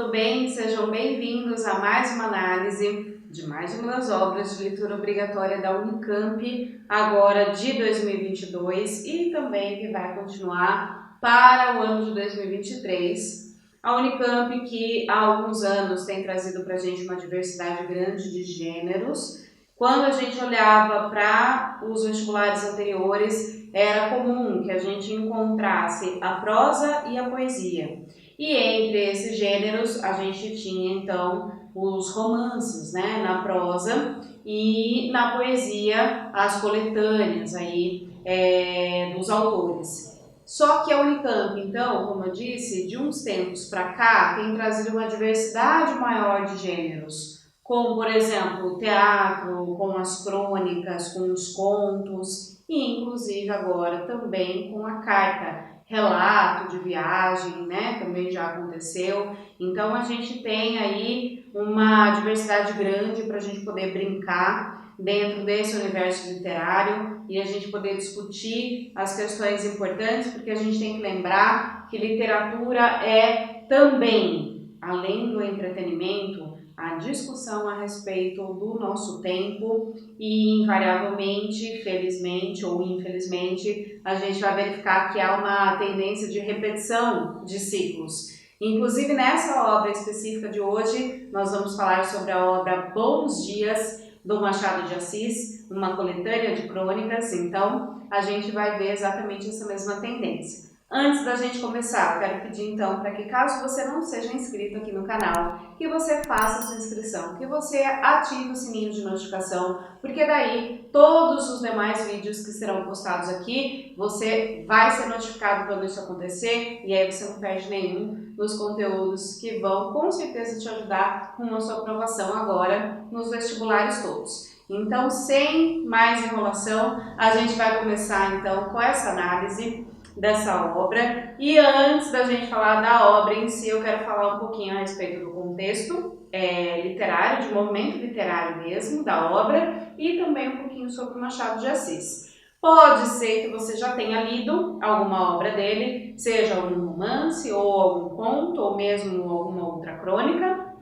tudo bem? Sejam bem-vindos a mais uma análise de mais uma das obras de leitura obrigatória da Unicamp, agora de 2022 e também que vai continuar para o ano de 2023. A Unicamp que há alguns anos tem trazido para a gente uma diversidade grande de gêneros. Quando a gente olhava para os vestibulares anteriores, era comum que a gente encontrasse a prosa e a poesia. E entre esses gêneros, a gente tinha então os romances, né, na prosa, e na poesia as coletâneas aí, dos autores. Só que a Unicamp, então, como eu disse, de uns tempos para cá, tem trazido uma diversidade maior de gêneros, como, por exemplo, o teatro, com as crônicas, com os contos, e inclusive agora também com a carta, relato de viagem, né, também já aconteceu. Então a gente tem aí uma diversidade grande para a gente poder brincar dentro desse universo literário e a gente poder discutir as questões importantes, porque a gente tem que lembrar que literatura é também, além do entretenimento, a discussão a respeito do nosso tempo e invariavelmente, felizmente ou infelizmente, a gente vai verificar que há uma tendência de repetição de ciclos. Inclusive nessa obra específica de hoje, nós vamos falar sobre a obra Bons Dias, do Machado de Assis, uma coletânea de crônicas, então a gente vai ver exatamente essa mesma tendência. Antes da gente começar, eu quero pedir então para que, caso você não seja inscrito aqui no canal, que você faça a sua inscrição, que você ative o sininho de notificação, porque daí todos os demais vídeos que serão postados aqui, você vai ser notificado quando isso acontecer e aí você não perde nenhum dos conteúdos que vão com certeza te ajudar com a sua aprovação agora nos vestibulares todos. Então, sem mais enrolação, a gente vai começar então com essa análise dessa obra. E antes da gente falar da obra em si, eu quero falar um pouquinho a respeito do contexto literário, de movimento literário mesmo, da obra, e também um pouquinho sobre o Machado de Assis. Pode ser que você já tenha lido alguma obra dele, seja algum romance, ou algum conto, ou mesmo alguma outra crônica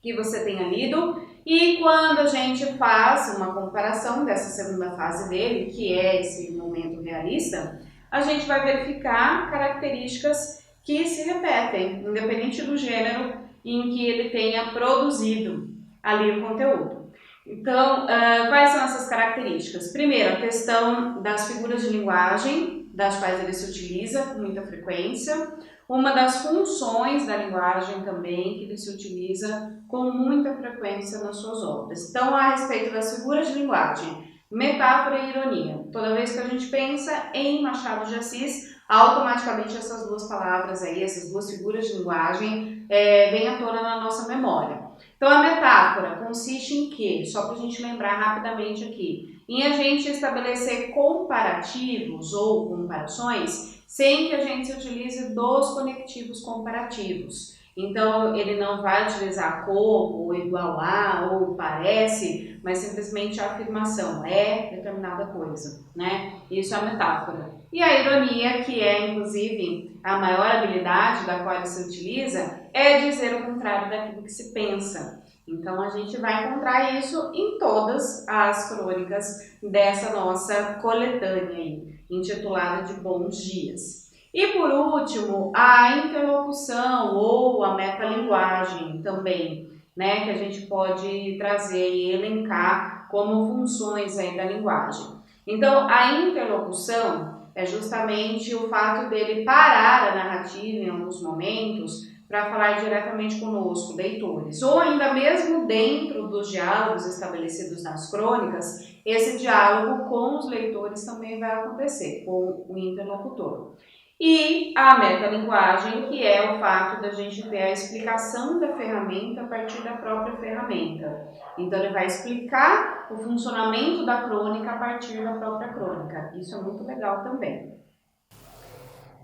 que você tenha lido. E quando a gente faz uma comparação dessa segunda fase dele, que é esse momento realista, a gente vai verificar características que se repetem, independente do gênero em que ele tenha produzido ali o conteúdo. Então, quais são essas características? Primeiro, a questão das figuras de linguagem, das quais ele se utiliza com muita frequência. Uma das funções da linguagem também, que ele se utiliza com muita frequência nas suas obras. Então, a respeito das figuras de linguagem, metáfora e ironia. Toda vez que a gente pensa em Machado de Assis, automaticamente essas duas palavras aí, essas duas figuras de linguagem, vêm à tona na nossa memória. Então a metáfora consiste em quê? Só para a gente lembrar rapidamente aqui, em a gente estabelecer comparativos ou comparações sem que a gente utilize dos conectivos comparativos. Então, ele não vai utilizar como, ou igual a, ou parece, mas simplesmente a afirmação é determinada coisa, né? Isso é a metáfora. E a ironia, que é, inclusive, a maior habilidade da qual ele se utiliza, é dizer o contrário daquilo que se pensa. Então, a gente vai encontrar isso em todas as crônicas dessa nossa coletânea aí, intitulada de Bons Dias. E por último, a interlocução ou a metalinguagem também, né, que a gente pode trazer e elencar como funções aí da linguagem. Então, a interlocução é justamente o fato dele parar a narrativa em alguns momentos para falar diretamente conosco, leitores, ou ainda mesmo dentro dos diálogos estabelecidos nas crônicas, esse diálogo com os leitores também vai acontecer, com o interlocutor. E a metalinguagem, que é o fato da gente ter a explicação da ferramenta a partir da própria ferramenta. Então, ele vai explicar o funcionamento da crônica a partir da própria crônica. Isso é muito legal também.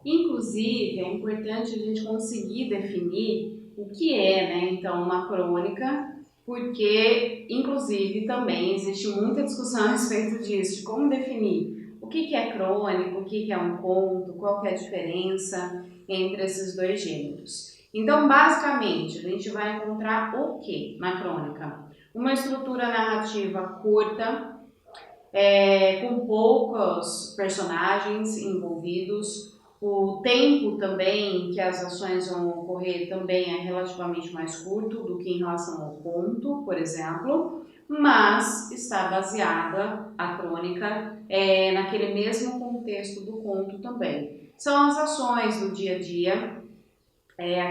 Inclusive, é importante a gente conseguir definir o que é, né, então, uma crônica, porque, inclusive, também existe muita discussão a respeito disso, de como definir o que é crônico, o que é um conto, qual que é a diferença entre esses dois gêneros. Então, basicamente, a gente vai encontrar o que na crônica? Uma estrutura narrativa curta, com poucos personagens envolvidos. O tempo também que as ações vão ocorrer também é relativamente mais curto do que em relação ao conto, por exemplo, mas está baseada a crônica naquele mesmo contexto do conto também. São as ações do dia a dia,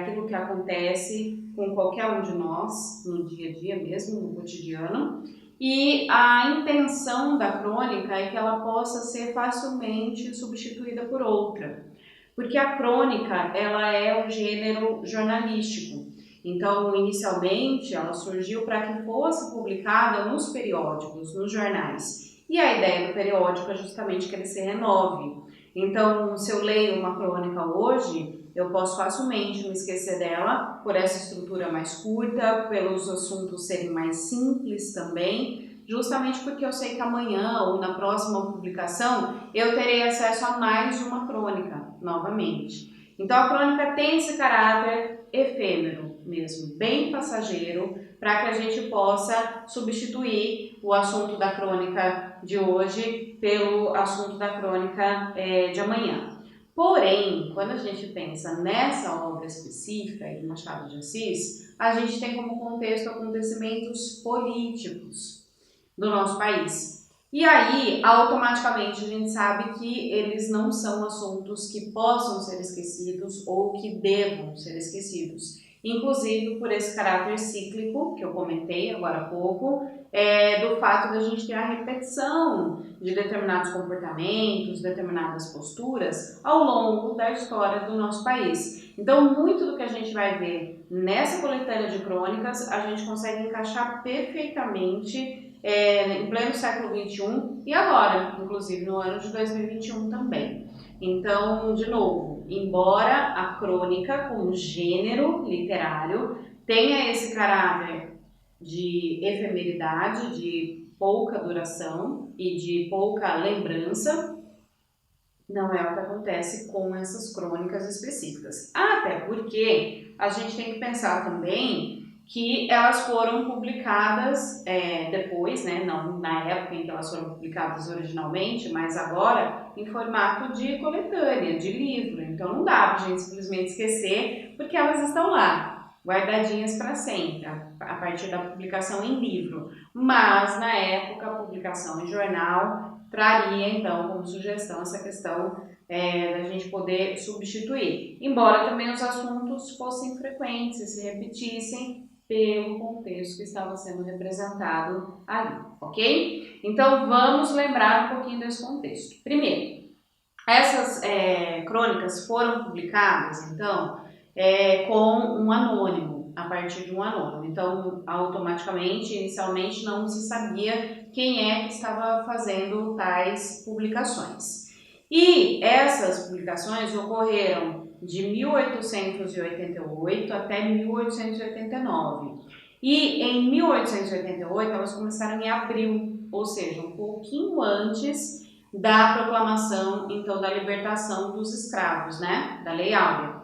aquilo que acontece com qualquer um de nós no dia a dia mesmo, no cotidiano. E a intenção da crônica é que ela possa ser facilmente substituída por outra, porque a crônica ela é um gênero jornalístico. Então, inicialmente, ela surgiu para que fosse publicada nos periódicos, nos jornais. E a ideia do periódico é justamente que ele se renove. Então, se eu leio uma crônica hoje, eu posso facilmente me esquecer dela por essa estrutura mais curta, pelos assuntos serem mais simples também, justamente porque eu sei que amanhã ou na próxima publicação eu terei acesso a mais uma crônica, novamente. Então a crônica tem esse caráter efêmero mesmo, bem passageiro, para que a gente possa substituir o assunto da crônica de hoje pelo assunto da crônica de amanhã. Porém, quando a gente pensa nessa obra específica de Machado de Assis, a gente tem como contexto acontecimentos políticos do nosso país. E aí, automaticamente, a gente sabe que eles não são assuntos que possam ser esquecidos ou que devam ser esquecidos. Inclusive por esse caráter cíclico, que eu comentei agora há pouco, do fato da gente ter a repetição de determinados comportamentos, determinadas posturas ao longo da história do nosso país. Então, muito do que a gente vai ver nessa coletânea de crônicas, a gente consegue encaixar perfeitamente em pleno século XXI e agora, inclusive no ano de 2021 também. Então, de novo, embora a crônica como gênero literário tenha esse caráter de efemeridade, de pouca duração e de pouca lembrança, não é o que acontece com essas crônicas específicas. Até porque a gente tem que pensar também que elas foram publicadas depois, né, não na época em que elas foram publicadas originalmente, mas agora em formato de coletânea, de livro. Então não dá pra gente simplesmente esquecer, porque elas estão lá, guardadinhas para sempre, a partir da publicação em livro. Mas na época a publicação em jornal traria então como sugestão essa questão da gente poder substituir, embora também os assuntos fossem frequentes e se repetissem pelo contexto que estava sendo representado ali, ok? Então vamos lembrar um pouquinho desse contexto. Primeiro, essas crônicas foram publicadas então com um anônimo, a partir de um anônimo. Então, automaticamente, inicialmente, não se sabia quem é que estava fazendo tais publicações. E essas publicações ocorreram de 1888 até 1889. E em 1888 elas começaram em abril, ou seja, um pouquinho antes da proclamação, então, da libertação dos escravos, né, da Lei Áurea.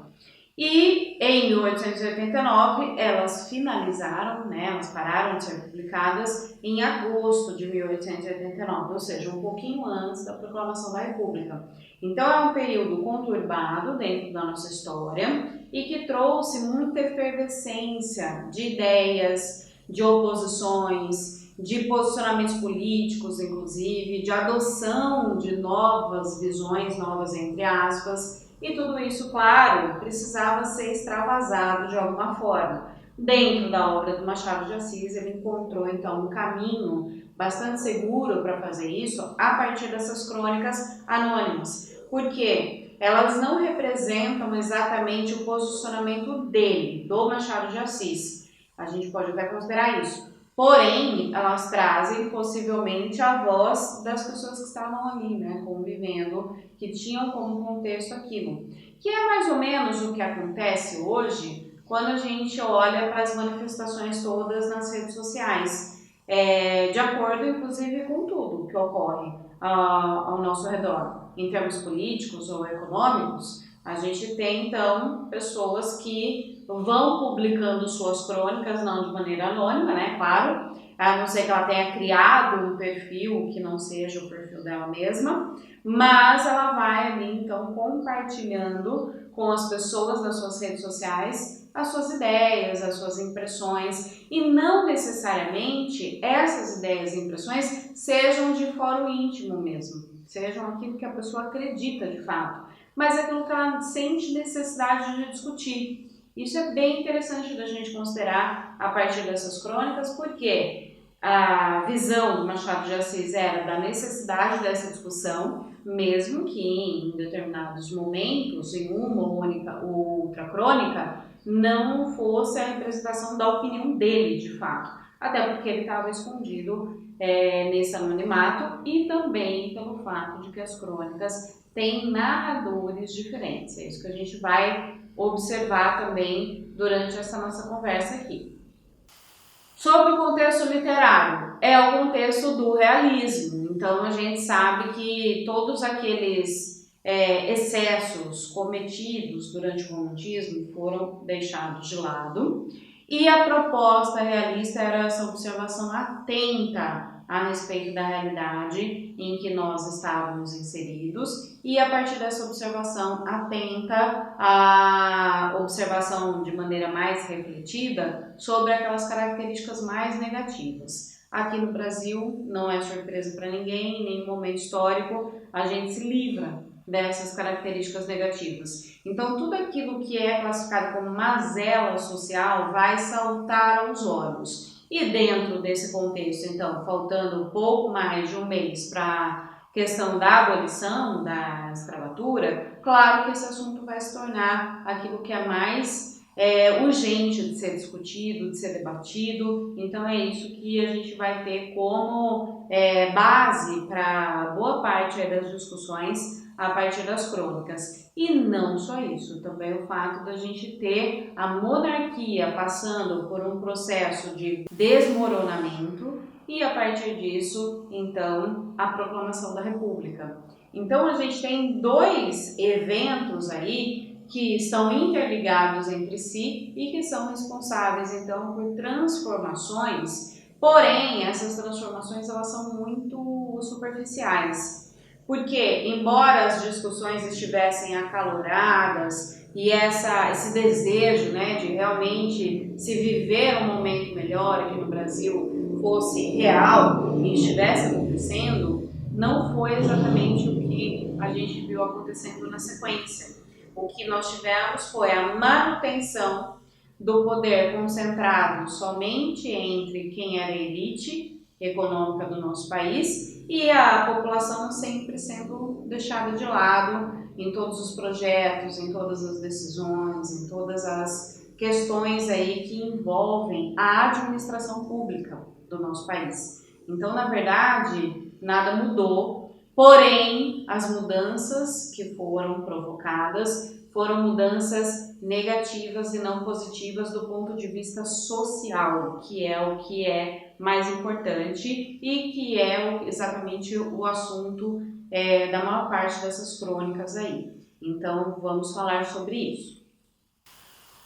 E em 1889 elas finalizaram, né, elas pararam de ser publicadas em agosto de 1889, ou seja, um pouquinho antes da proclamação da República. Então é um período conturbado dentro da nossa história e que trouxe muita efervescência de ideias, de oposições, de posicionamentos políticos, inclusive, de adoção de novas visões, novas entre aspas. E tudo isso, claro, precisava ser extravasado de alguma forma. Dentro da obra do Machado de Assis, ele encontrou então um caminho bastante seguro para fazer isso a partir dessas crônicas anônimas. Por quê? Elas não representam exatamente o posicionamento dele, do Machado de Assis. A gente pode até considerar isso. Porém, elas trazem possivelmente a voz das pessoas que estavam ali, né, convivendo, que tinham como contexto aquilo. Que é mais ou menos o que acontece hoje quando a gente olha para as manifestações todas nas redes sociais, de acordo inclusive com tudo que ocorre ao nosso redor. Em termos políticos ou econômicos, a gente tem então pessoas que vão publicando suas crônicas, não de maneira anônima, né, claro, a não ser que ela tenha criado um perfil que não seja o perfil dela mesma, mas ela vai ali então compartilhando com as pessoas das suas redes sociais as suas ideias, as suas impressões, e não necessariamente essas ideias e impressões sejam de foro íntimo mesmo, sejam aquilo que a pessoa acredita de fato, mas aquilo que ela sente necessidade de discutir. Isso é bem interessante da gente considerar a partir dessas crônicas, porque a visão do Machado de Assis era da necessidade dessa discussão, mesmo que em determinados momentos, em uma ou outra crônica, não fosse a representação da opinião dele, de fato. Até porque ele estava escondido nesse anonimato, e também pelo fato de que as crônicas têm narradores diferentes. É isso que a gente vai observar também durante essa nossa conversa aqui. Sobre o contexto literário, é o contexto do realismo. Então a gente sabe que todos aqueles excessos cometidos durante o romantismo foram deixados de lado, e a proposta realista era essa observação atenta a respeito da realidade em que nós estávamos inseridos, e a partir dessa observação atenta, a observação de maneira mais refletida sobre aquelas características mais negativas. Aqui no Brasil, não é surpresa para ninguém, em nenhum momento histórico a gente se livra dessas características negativas. Então, tudo aquilo que é classificado como mazela social vai saltar aos olhos. E dentro desse contexto, então, faltando um pouco mais de um mês para a questão da abolição da escravatura, claro que esse assunto vai se tornar aquilo que é mais urgente de ser discutido, de ser debatido. Então é isso que a gente vai ter como base para boa parte das discussões a partir das crônicas. E não só isso, também o fato da gente ter a monarquia passando por um processo de desmoronamento, e a partir disso, então, a proclamação da República. Então a gente tem dois eventos aí que estão interligados entre si e que são responsáveis então por transformações, porém essas transformações elas são muito superficiais, porque embora as discussões estivessem acaloradas e esse desejo, né, de realmente se viver um momento melhor aqui no Brasil fosse real e estivesse acontecendo, não foi exatamente o que a gente viu acontecendo na sequência. O que nós tivemos foi a manutenção do poder concentrado somente entre quem era a elite econômica do nosso país, e a população sempre sendo deixada de lado em todos os projetos, em todas as decisões, em todas as questões aí que envolvem a administração pública do nosso país. Então, na verdade, nada mudou. Porém, as mudanças que foram provocadas foram mudanças negativas e não positivas do ponto de vista social, que é o que é mais importante e que é exatamente o assunto da maior parte dessas crônicas aí. Então, vamos falar sobre isso.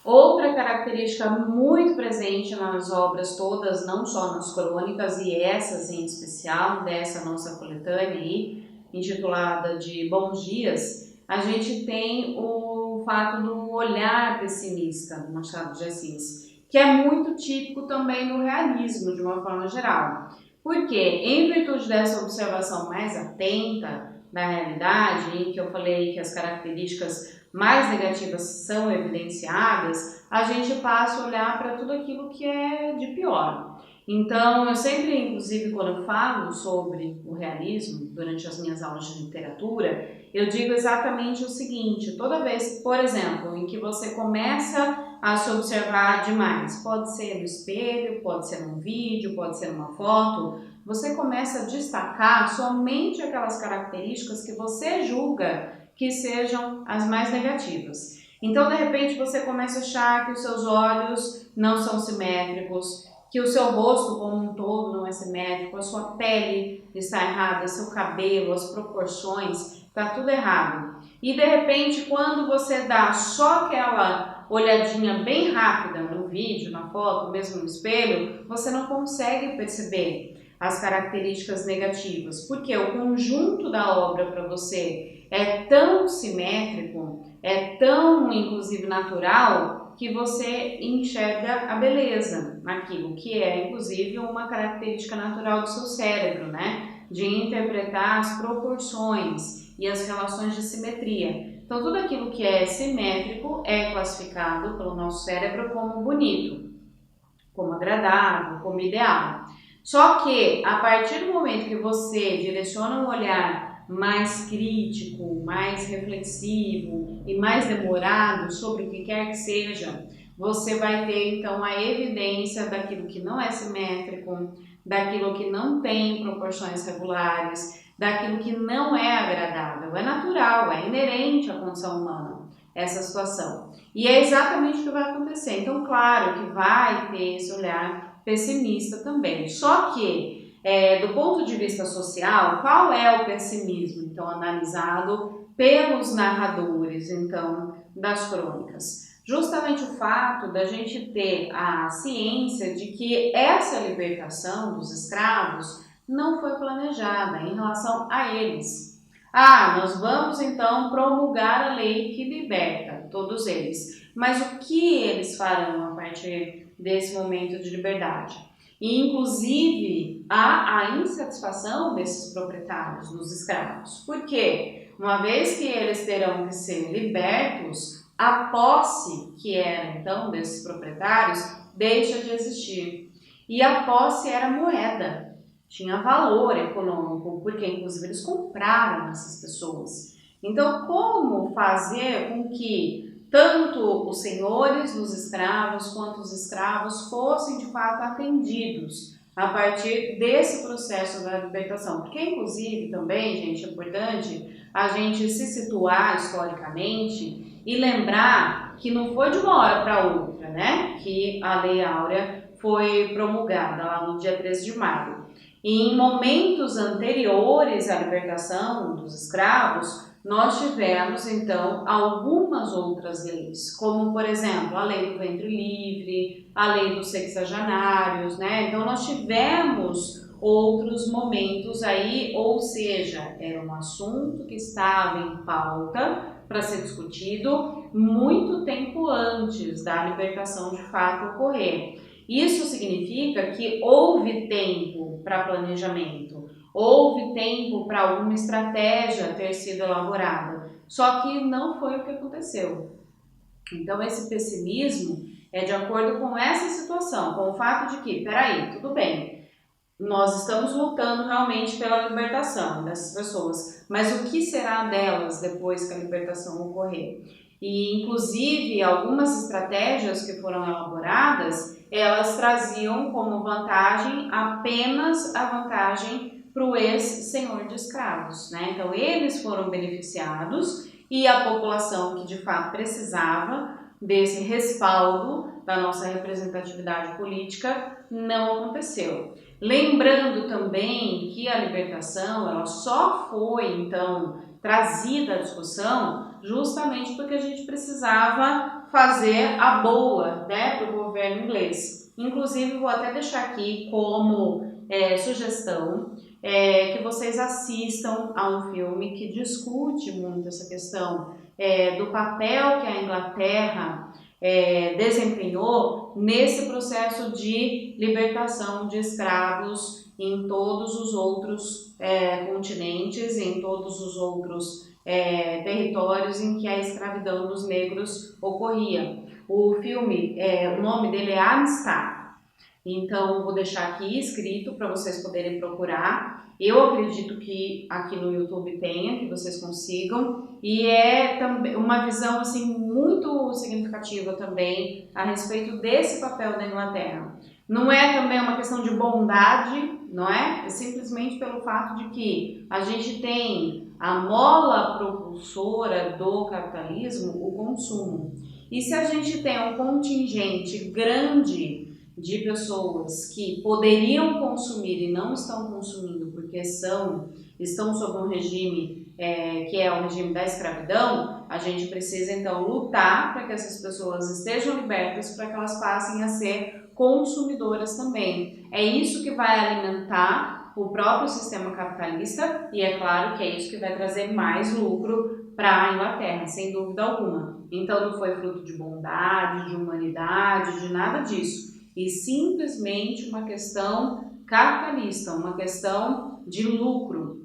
Outra característica muito presente nas obras todas, não só nas crônicas, e essas em especial, dessa nossa coletânea aí, intitulada de Bons Dias, a gente tem o fato do olhar pessimista do Machado de Assis, que é muito típico também do realismo, de uma forma geral. Porque, em virtude dessa observação mais atenta da realidade, em que eu falei que as características mais negativas são evidenciadas, a gente passa a olhar para tudo aquilo que é de pior. Então, eu sempre, inclusive, quando eu falo sobre o realismo, durante as minhas aulas de literatura, eu digo exatamente o seguinte: toda vez, por exemplo, em que você começa a se observar demais, pode ser no espelho, pode ser num vídeo, pode ser numa foto, você começa a destacar somente aquelas características que você julga que sejam as mais negativas. Então, de repente, você começa a achar que os seus olhos não são simétricos, que o seu rosto como um todo não é simétrico, a sua pele está errada, seu cabelo, as proporções, está tudo errado. E de repente, quando você dá só aquela aquela olhadinha bem rápida no vídeo, na foto, mesmo no espelho, você não consegue perceber as características negativas, porque o conjunto da obra para você é tão simétrico, é tão, inclusive, natural, que você enxerga a beleza naquilo, que é, inclusive, uma característica natural do seu cérebro, né? De interpretar as proporções e as relações de simetria. Então, tudo aquilo que é simétrico é classificado pelo nosso cérebro como bonito, como agradável, como ideal. Só que, a partir do momento que você direciona um olhar mais crítico, mais reflexivo e mais demorado sobre o que quer que seja, você vai ter então a evidência daquilo que não é simétrico, daquilo que não tem proporções regulares, daquilo que não é agradável. É natural, é inerente à condição humana essa situação. E é exatamente o que vai acontecer. Então, claro que vai ter esse olhar pessimista também. Só que, do ponto de vista social, qual é o pessimismo, então, analisado pelos narradores, então, das crônicas? Justamente o fato da gente ter a ciência de que essa libertação dos escravos não foi planejada em relação a eles. Nós vamos então promulgar a lei que liberta todos eles. Mas o que eles farão a partir desse momento de liberdade? E, inclusive, há a insatisfação desses proprietários, dos escravos. Por quê? Uma vez que eles terão que ser libertos, a posse que era, então, desses proprietários deixa de existir. E a posse era moeda, tinha valor econômico, porque, inclusive, eles compraram essas pessoas. Então, como fazer com que tanto os senhores dos escravos quanto os escravos fossem de fato atendidos a partir desse processo da libertação? Porque, inclusive, também, gente, é importante a gente se situar historicamente e lembrar que não foi de uma hora para outra, né, que a Lei Áurea foi promulgada lá no dia 13 de maio. E em momentos anteriores à libertação dos escravos, nós tivemos, então, algumas outras leis, como, por exemplo, a lei do ventre livre, a lei dos sexagenários, né? Então, nós tivemos outros momentos aí, ou seja, era um assunto que estava em pauta para ser discutido muito tempo antes da libertação de fato ocorrer. Isso significa que houve tempo para planejamento, houve tempo para alguma estratégia ter sido elaborada, só que não foi o que aconteceu. Então, esse pessimismo é de acordo com essa situação, com o fato de que, peraí, tudo bem, nós estamos lutando realmente pela libertação dessas pessoas, mas o que será delas depois que a libertação ocorrer? E, inclusive, algumas estratégias que foram elaboradas, elas traziam como vantagem apenas a vantagem para o ex-senhor de escravos, né? Então, eles foram beneficiados e a população que de fato precisava desse respaldo da nossa representatividade política não aconteceu. Lembrando também que a libertação ela só foi, então, trazida à discussão justamente porque a gente precisava fazer a boa, né, para o governo inglês. Inclusive, vou até deixar aqui como sugestão que vocês assistam a um filme que discute muito essa questão do papel que a Inglaterra desempenhou nesse processo de libertação de escravos em todos os outros continentes, em todos os outros territórios em que a escravidão dos negros ocorria. O filme, o nome dele é Amistad. Então, vou deixar aqui escrito para vocês poderem procurar. Eu acredito que aqui no YouTube tenha, que vocês consigam. E é também uma visão assim, muito significativa também a respeito desse papel da Inglaterra. Não é também uma questão de bondade, não é? É simplesmente pelo fato de que a gente tem a mola propulsora do capitalismo, o consumo. E se a gente tem um contingente grande de pessoas que poderiam consumir e não estão consumindo porque são estão sob um regime que é o regime da escravidão, a gente precisa então lutar para que essas pessoas estejam libertas, para que elas passem a ser consumidoras também. É isso que vai alimentar o próprio sistema capitalista e é claro que é isso que vai trazer mais lucro para a Inglaterra, sem dúvida alguma. Então não foi fruto de bondade, de humanidade, de nada disso, e simplesmente uma questão capitalista, uma questão de lucro.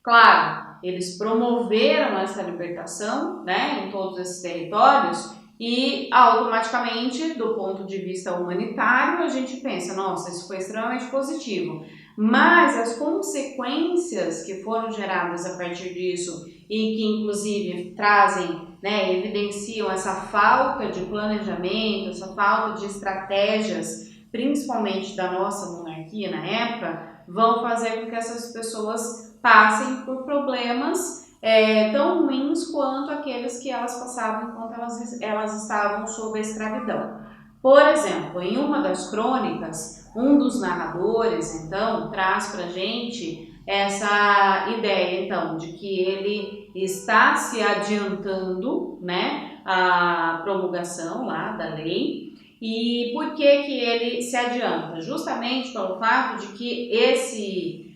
Claro, eles promoveram essa libertação, né, em todos esses territórios e automaticamente, do ponto de vista humanitário, a gente pensa, nossa, isso foi extremamente positivo. Mas as consequências que foram geradas a partir disso e que inclusive trazem, né, evidenciam essa falta de planejamento, essa falta de estratégias, principalmente da nossa monarquia na época, vão fazer com que essas pessoas passem por problemas tão ruins quanto aqueles que elas passavam enquanto elas estavam sob a escravidão. Por exemplo, em uma das crônicas, um dos narradores, então, traz para a gente essa ideia, então, de que ele está se adiantando, né, a promulgação lá da lei. E por que ele se adianta? Justamente pelo fato de que esse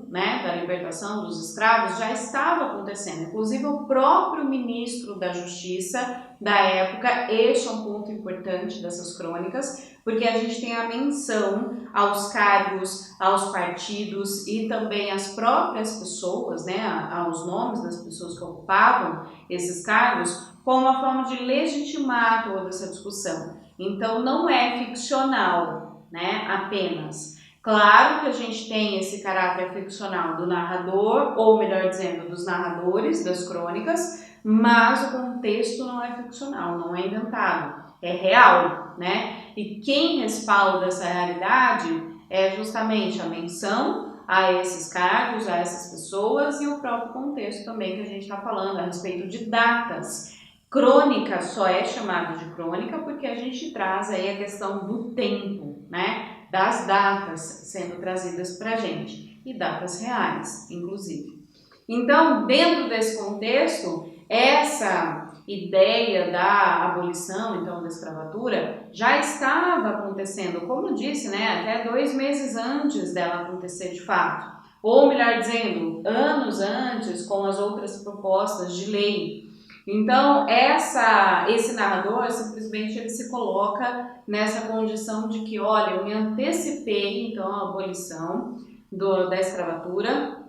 né, da libertação dos escravos já estava acontecendo. Inclusive o próprio ministro da Justiça da época, este é um ponto importante dessas crônicas, porque a gente tem a menção aos cargos, aos partidos e também às próprias pessoas, né, aos nomes das pessoas que ocupavam esses cargos, como uma forma de legitimar toda essa discussão. Então não é ficcional, né, apenas. Claro que a gente tem esse caráter ficcional do narrador, ou melhor dizendo, dos narradores das crônicas, mas o contexto não é ficcional, não é inventado, é real, né? E quem respalda essa realidade é justamente a menção a esses cargos, a essas pessoas e o próprio contexto também que a gente está falando a respeito de datas. Crônica só é chamada de crônica porque a gente traz aí a questão do tempo, né? Das datas sendo trazidas para a gente, e datas reais, inclusive. Então, dentro desse contexto, essa ideia da abolição, então, da escravatura, já estava acontecendo, como disse, né, até 2 meses antes dela acontecer de fato, ou melhor dizendo, anos antes, com as outras propostas de lei. Então, esse narrador, simplesmente ele se coloca nessa condição de que, olha, eu me antecipei, então, à abolição da escravatura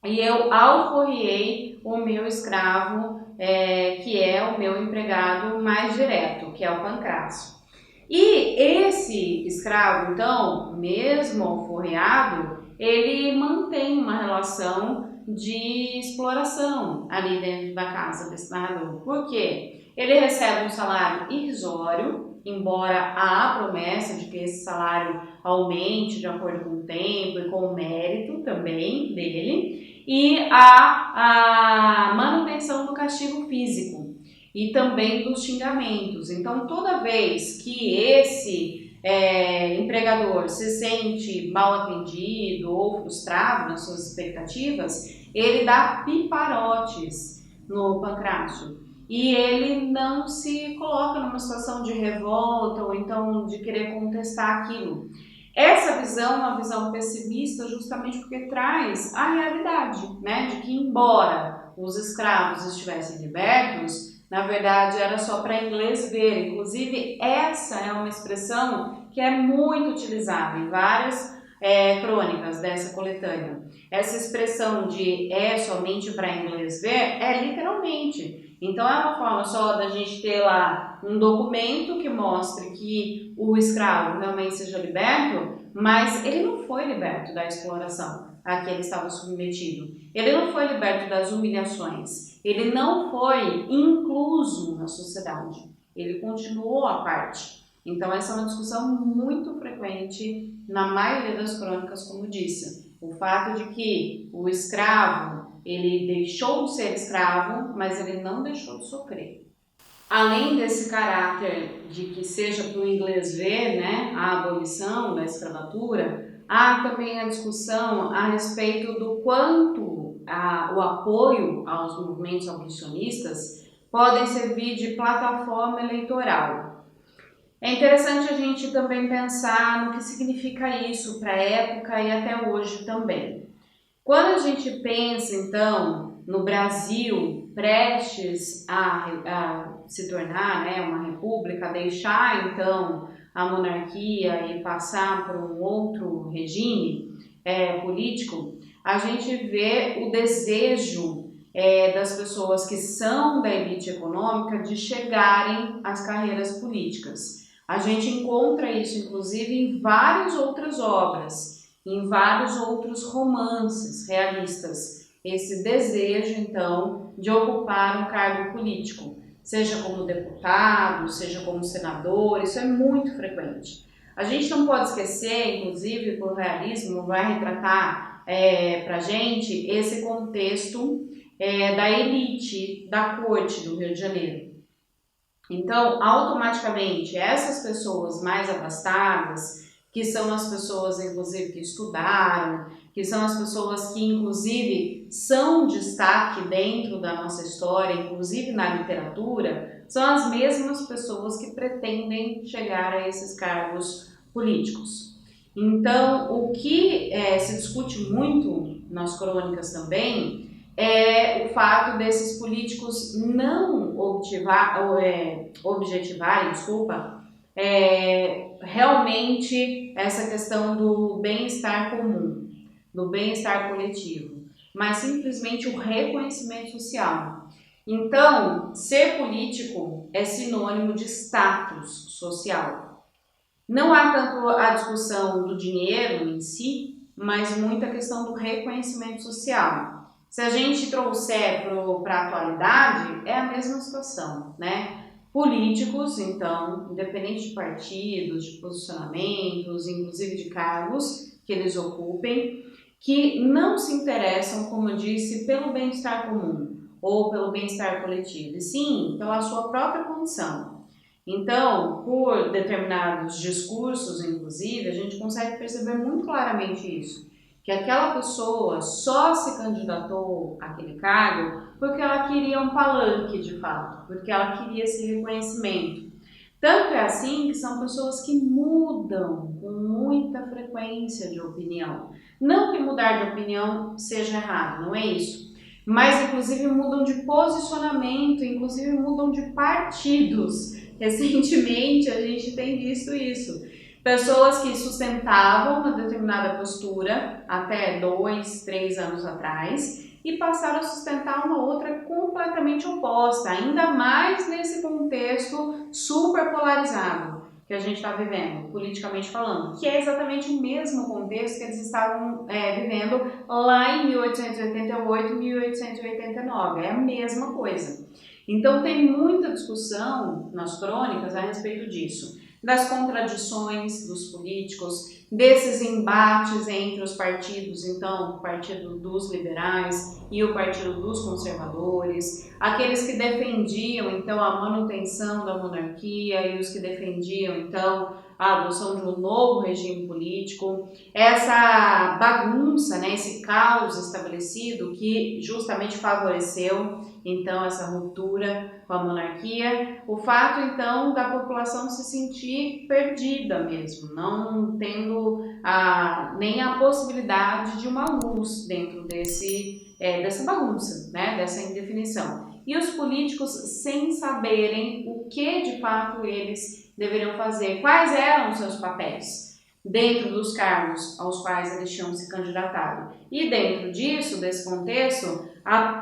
e eu alforriei o meu escravo, que é o meu empregado mais direto, que é o Pancrácio. E esse escravo, então, mesmo alforriado, ele mantém uma relação de exploração ali dentro da casa desse narrador. Por quê? Ele recebe um salário irrisório, embora há a promessa de que esse salário aumente de acordo com o tempo e com o mérito também dele, e a manutenção do castigo físico e também dos xingamentos. Então, toda vez que esse empregador se sente mal atendido ou frustrado nas suas expectativas, ele dá piparotes no Pancrácio e ele não se coloca numa situação de revolta ou então de querer contestar aquilo. Essa visão é uma visão pessimista justamente porque traz a realidade, né, de que embora os escravos estivessem libertos, na verdade era só para inglês ver. Inclusive essa é uma expressão que é muito utilizada em várias crônicas dessa coletânea. Essa expressão de somente para inglês ver é literalmente. Então é uma forma só da gente ter lá um documento que mostre que o escravo realmente seja liberto, mas ele não foi liberto da exploração a que ele estava submetido. Ele não foi liberto das humilhações. Ele não foi incluso na sociedade. Ele continuou à parte. Então essa é uma discussão muito frequente na maioria das crônicas, como disse. O fato de que o escravo, ele deixou de ser escravo, mas ele não deixou de sofrer. Além desse caráter de que seja para o inglês ver, né, a abolição da escravatura, Há também a discussão a respeito do quanto o apoio aos movimentos abolicionistas podem servir de plataforma eleitoral. É interessante a gente também pensar no que significa isso para a época e até hoje também. Quando a gente pensa, então, no Brasil prestes a se tornar, né, uma república, deixar, então, a monarquia e passar para um outro regime político, a gente vê o desejo das pessoas que são da elite econômica de chegarem às carreiras políticas. A gente encontra isso, inclusive, em várias outras obras, em vários outros romances realistas, esse desejo, então, de ocupar um cargo político, seja como deputado, seja como senador, isso é muito frequente. A gente não pode esquecer, inclusive, que o realismo vai retratar para a gente esse contexto da elite, da corte do Rio de Janeiro. Então, automaticamente, essas pessoas mais abastadas, que são as pessoas, inclusive, que estudaram, que são as pessoas que, inclusive, são destaque dentro da nossa história, inclusive na literatura, são as mesmas pessoas que pretendem chegar a esses cargos políticos. Então, o que se discute muito nas crônicas também é o fato desses políticos não objetivarem, realmente essa questão do bem-estar comum, do bem-estar coletivo, mas simplesmente o reconhecimento social. Então, ser político é sinônimo de status social. Não há tanto a discussão do dinheiro em si, mas muita questão do reconhecimento social. Se a gente trouxer para a atualidade, é a mesma situação, né? Políticos, então, independente de partidos, de posicionamentos, inclusive de cargos que eles ocupem, que não se interessam, como eu disse, pelo bem-estar comum ou pelo bem-estar coletivo, e sim pela sua própria condição. Então, por determinados discursos, inclusive, a gente consegue perceber muito claramente isso, que aquela pessoa só se candidatou àquele cargo porque ela queria um palanque de fato, porque ela queria esse reconhecimento. Tanto é assim que são pessoas que mudam com muita frequência de opinião. Não que mudar de opinião seja errado, não é isso. Mas inclusive mudam de posicionamento, inclusive mudam de partidos. Recentemente a gente tem visto isso. Pessoas que sustentavam uma determinada postura até 2, 3 anos atrás e passaram a sustentar uma outra completamente oposta, ainda mais nesse contexto super polarizado que a gente está vivendo, politicamente falando, que é exatamente o mesmo contexto que eles estavam vivendo lá em 1888, 1889, é a mesma coisa. Então tem muita discussão nas crônicas a respeito disso, das contradições dos políticos, desses embates entre os partidos, então o Partido dos Liberais e o Partido dos Conservadores, aqueles que defendiam então a manutenção da monarquia e os que defendiam então a adoção de um novo regime político, essa bagunça, né, esse caos estabelecido que justamente favoreceu então essa ruptura com a monarquia, o fato então da população se sentir perdida mesmo, não tendo nem a possibilidade de uma luz dentro dessa bagunça, né, dessa indefinição. E os políticos sem saberem o que de fato eles deveriam fazer, quais eram os seus papéis dentro dos cargos aos quais eles tinham se candidatado. E dentro disso, desse contexto,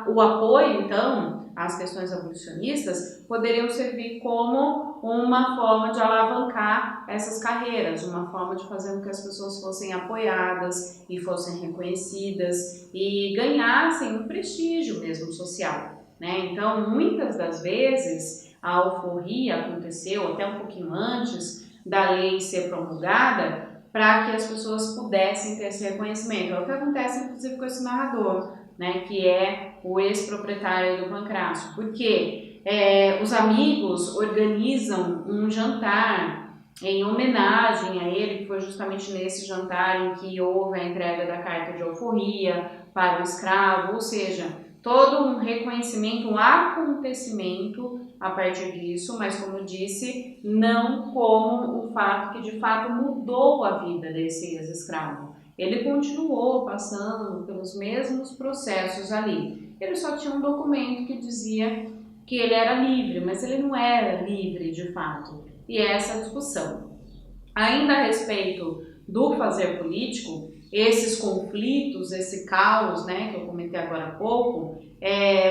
o apoio, então, às questões abolicionistas poderiam servir como uma forma de alavancar essas carreiras, uma forma de fazer com que as pessoas fossem apoiadas e fossem reconhecidas e ganhassem um prestígio mesmo social, né? Então, muitas das vezes, a alforria aconteceu até um pouquinho antes da lei ser promulgada para que as pessoas pudessem ter esse reconhecimento. É o que acontece, inclusive, com esse narrador, né, que é o ex-proprietário do Pancrácio, porque os amigos organizam um jantar em homenagem a ele, que foi justamente nesse jantar em que houve a entrega da carta de alforria para o escravo, ou seja, todo um reconhecimento, um acontecimento a partir disso, mas como eu disse, não como um fato que de fato mudou a vida desse ex-escravo. Ele continuou passando pelos mesmos processos ali. Ele só tinha um documento que dizia que ele era livre, mas ele não era livre de fato. E essa discussão. Ainda a respeito do fazer político, esses conflitos, esse caos, né, que eu comentei agora há pouco,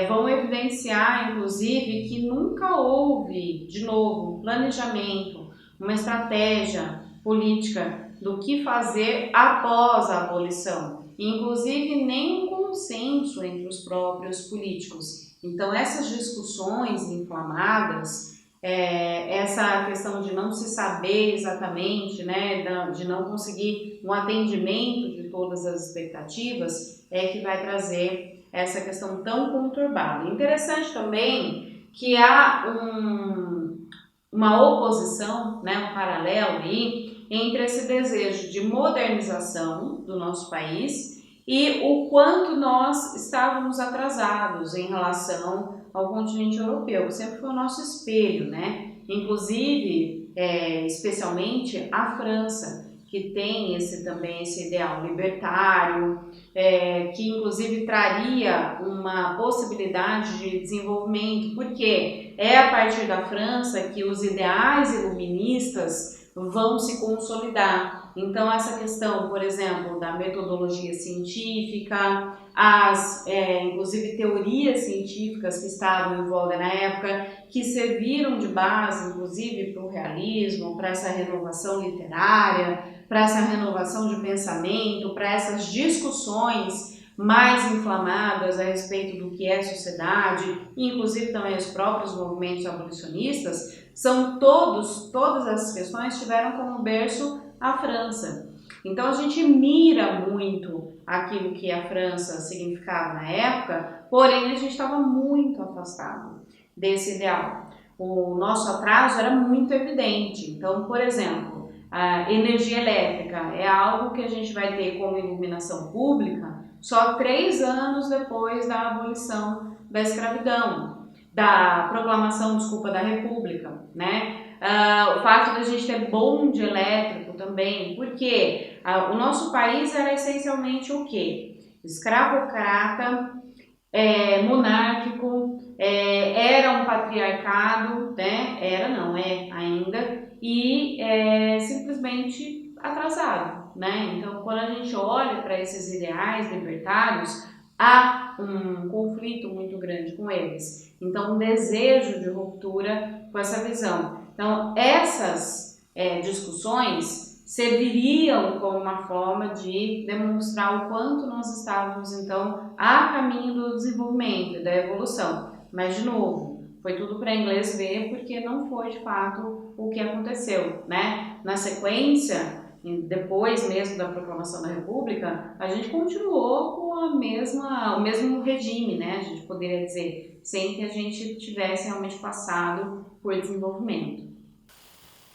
vão evidenciar, inclusive, que nunca houve, de novo, um planejamento, uma estratégia política do que fazer após a abolição, inclusive nem um consenso entre os próprios políticos. Então, essas discussões inflamadas, essa questão de não se saber exatamente, né, de não conseguir um atendimento de todas as expectativas, é que vai trazer essa questão tão conturbada. Interessante também que há uma oposição, né, um paralelo aí, entre esse desejo de modernização do nosso país e o quanto nós estávamos atrasados em relação ao continente europeu. Sempre foi o nosso espelho, né? Inclusive, especialmente a França, que tem também esse ideal libertário, que inclusive traria uma possibilidade de desenvolvimento, porque é a partir da França que os ideais iluministas vão se consolidar. Então, essa questão, por exemplo, da metodologia científica, inclusive teorias científicas que estavam em voga na época, que serviram de base, inclusive, para o realismo, para essa renovação literária, para essa renovação de pensamento, para essas discussões mais inflamadas a respeito do que é sociedade, inclusive também os próprios movimentos abolicionistas, todas essas questões tiveram como berço a França. Então a gente mira muito aquilo que a França significava na época, porém a gente estava muito afastado desse ideal. O nosso atraso era muito evidente. Então, por exemplo, a energia elétrica é algo que a gente vai ter como iluminação pública só 3 anos depois da abolição da escravidão, da proclamação, da República, né? O fato de a gente ter bonde elétrico também, porque o nosso país era essencialmente o quê? Escravocrata, monárquico, era um patriarcado, né? Era, não é ainda, e simplesmente atrasado, né? Então, quando a gente olha para esses ideais libertários, há um conflito muito grande com eles. Então, um desejo de ruptura com essa visão. Então, essas discussões serviriam como uma forma de demonstrar o quanto nós estávamos, então, a caminho do desenvolvimento e da evolução. Mas, de novo, foi tudo para inglês ver, porque não foi, de fato, o que aconteceu, né? Na sequência, depois mesmo da proclamação da República, a gente continuou com o mesmo regime, né? A gente poderia dizer, sem que a gente tivesse realmente passado por desenvolvimento.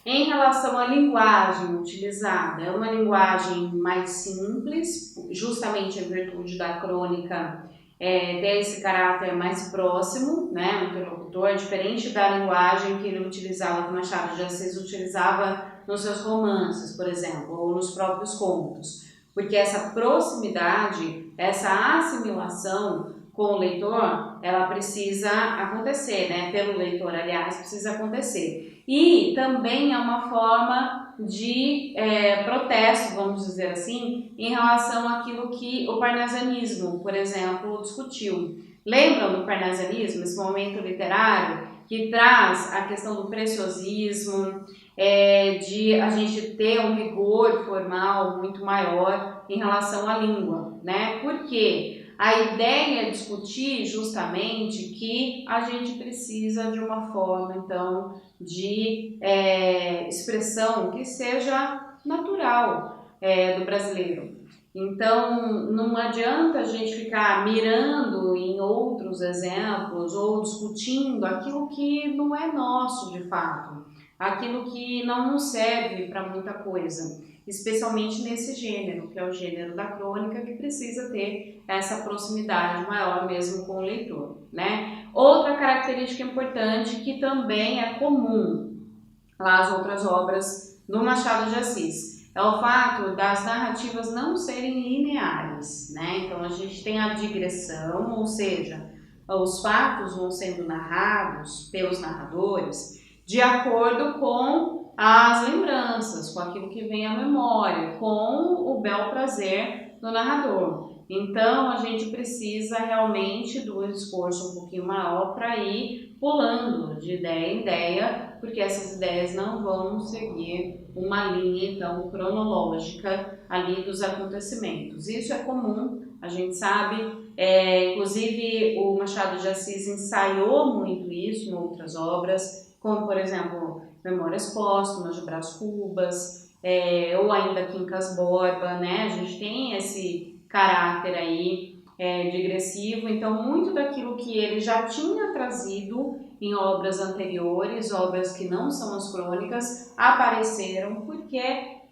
Em relação à linguagem utilizada, é uma linguagem mais simples, justamente em virtude da crônica ter esse caráter mais próximo, né, no interlocutor, diferente da linguagem que ele utilizava, que Machado de Assis utilizava nos seus romances, por exemplo, ou nos próprios contos, porque essa proximidade, essa assimilação com o leitor, ela precisa acontecer, né, pelo leitor, aliás, precisa acontecer. E também é uma forma de protesto, vamos dizer assim, em relação àquilo que o parnasianismo, por exemplo, discutiu. Lembram do parnasianismo, esse momento literário que traz a questão do preciosismo, de a gente ter um rigor formal muito maior em relação à língua, né? Por quê? A ideia é discutir justamente que a gente precisa de uma forma, então, de expressão que seja natural do brasileiro. Então, não adianta a gente ficar mirando em outros exemplos ou discutindo aquilo que não é nosso de fato. aquilo que não nos serve para muita coisa, especialmente nesse gênero, que é o gênero da crônica, que precisa ter essa proximidade maior mesmo com o leitor, né? Outra característica importante que também é comum às outras obras do Machado de Assis é o fato das narrativas não serem lineares, né? Então a gente tem a digressão, ou seja, os fatos vão sendo narrados pelos narradores de acordo com as lembranças, com aquilo que vem à memória, com o bel prazer do narrador. Então a gente precisa realmente do esforço um pouquinho maior para ir pulando de ideia em ideia, porque essas ideias não vão seguir uma linha então cronológica ali dos acontecimentos. Isso é comum, a gente sabe, inclusive o Machado de Assis ensaiou muito isso em outras obras, como por exemplo Memórias Póstumas de Brás Cubas, ou ainda Quincas Borba, né? A gente tem esse caráter aí digressivo, então muito daquilo que ele já tinha trazido em obras anteriores, obras que não são as crônicas, apareceram porque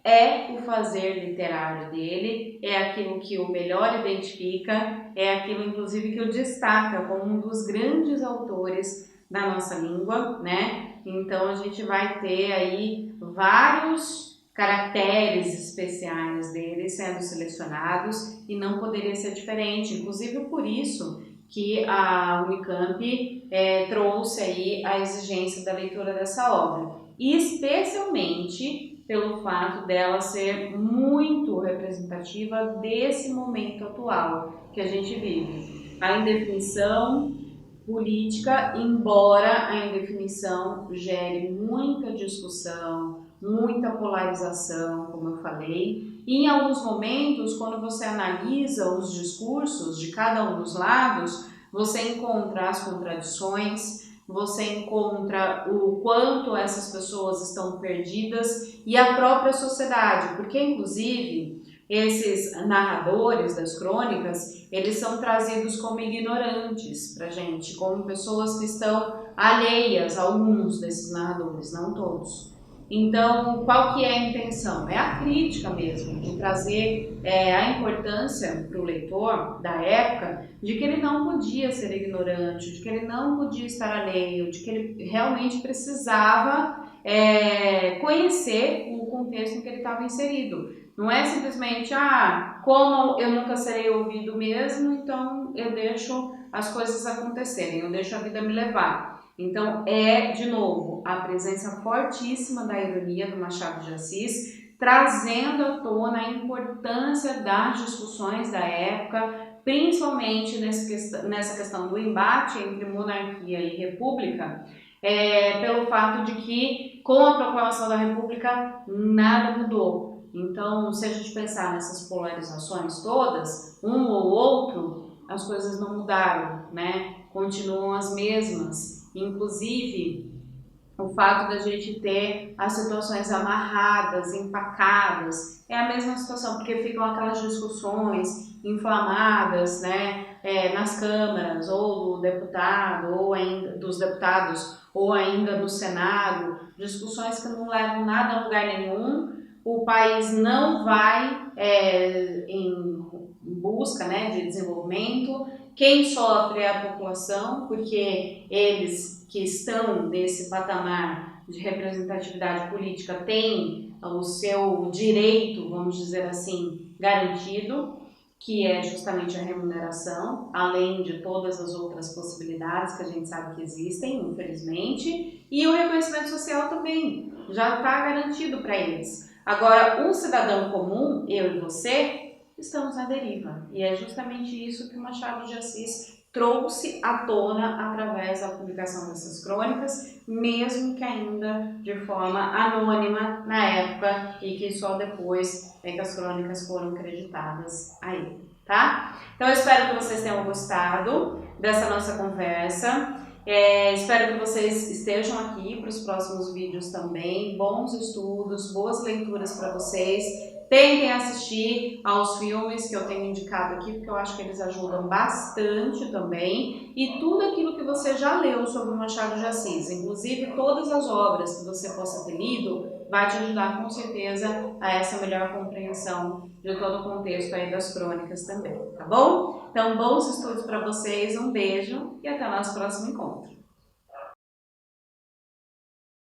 é o fazer literário dele, é aquilo que o melhor identifica, é aquilo inclusive que o destaca como um dos grandes autores da nossa língua, né? Então a gente vai ter aí vários caracteres especiais dele sendo selecionados e não poderia ser diferente, inclusive por isso que a Unicamp trouxe aí a exigência da leitura dessa obra, e especialmente pelo fato dela ser muito representativa desse momento atual que a gente vive. A indefinição política, embora a indefinição gere muita discussão, muita polarização, como eu falei, e em alguns momentos, quando você analisa os discursos de cada um dos lados, você encontra as contradições, você encontra o quanto essas pessoas estão perdidas e a própria sociedade, porque inclusive esses narradores das crônicas, eles são trazidos como ignorantes pra gente, como pessoas que estão alheias a alguns desses narradores, não todos. Então, qual que é a intenção? É a crítica mesmo, de trazer a importância para o leitor da época de que ele não podia ser ignorante, de que ele não podia estar alheio, de que ele realmente precisava conhecer o contexto em que ele estava inserido. Não é simplesmente, como eu nunca serei ouvido mesmo, então eu deixo as coisas acontecerem, eu deixo a vida me levar. Então de novo, a presença fortíssima da ironia do Machado de Assis, trazendo à tona a importância das discussões da época, principalmente nessa questão do embate entre monarquia e república, pelo fato de que com a proclamação da república nada mudou. Então, se a gente pensar nessas polarizações todas, um ou outro, as coisas não mudaram, né? Continuam as mesmas. Inclusive, o fato da gente ter as situações amarradas, empacadas, é a mesma situação, porque ficam aquelas discussões inflamadas, né, nas câmaras, ou do deputado, ou ainda dos deputados, ou ainda no Senado, discussões que não levam nada a lugar nenhum. O país não vai em busca, né, de desenvolvimento. Quem sofre é a população, porque eles que estão nesse patamar de representatividade política têm o seu direito, vamos dizer assim, garantido, que é justamente a remuneração, além de todas as outras possibilidades que a gente sabe que existem, infelizmente, e o reconhecimento social também já está garantido para eles. Agora, um cidadão comum, eu e você, estamos à deriva. E é justamente isso que o Machado de Assis trouxe à tona através da publicação dessas crônicas, mesmo que ainda de forma anônima na época, e que só depois é que as crônicas foram creditadas a ele, tá? Então eu espero que vocês tenham gostado dessa nossa conversa. Espero que vocês estejam aqui para os próximos vídeos também. Bons estudos, boas leituras para vocês. Tentem assistir aos filmes que eu tenho indicado aqui, porque eu acho que eles ajudam bastante também. E tudo aquilo que você já leu sobre o Machado de Assis, inclusive todas as obras que você possa ter lido, vai te ajudar com certeza a essa melhor compreensão de todo o contexto aí das crônicas também, tá bom? Então, bons estudos para vocês, um beijo e até o nosso próximo encontro.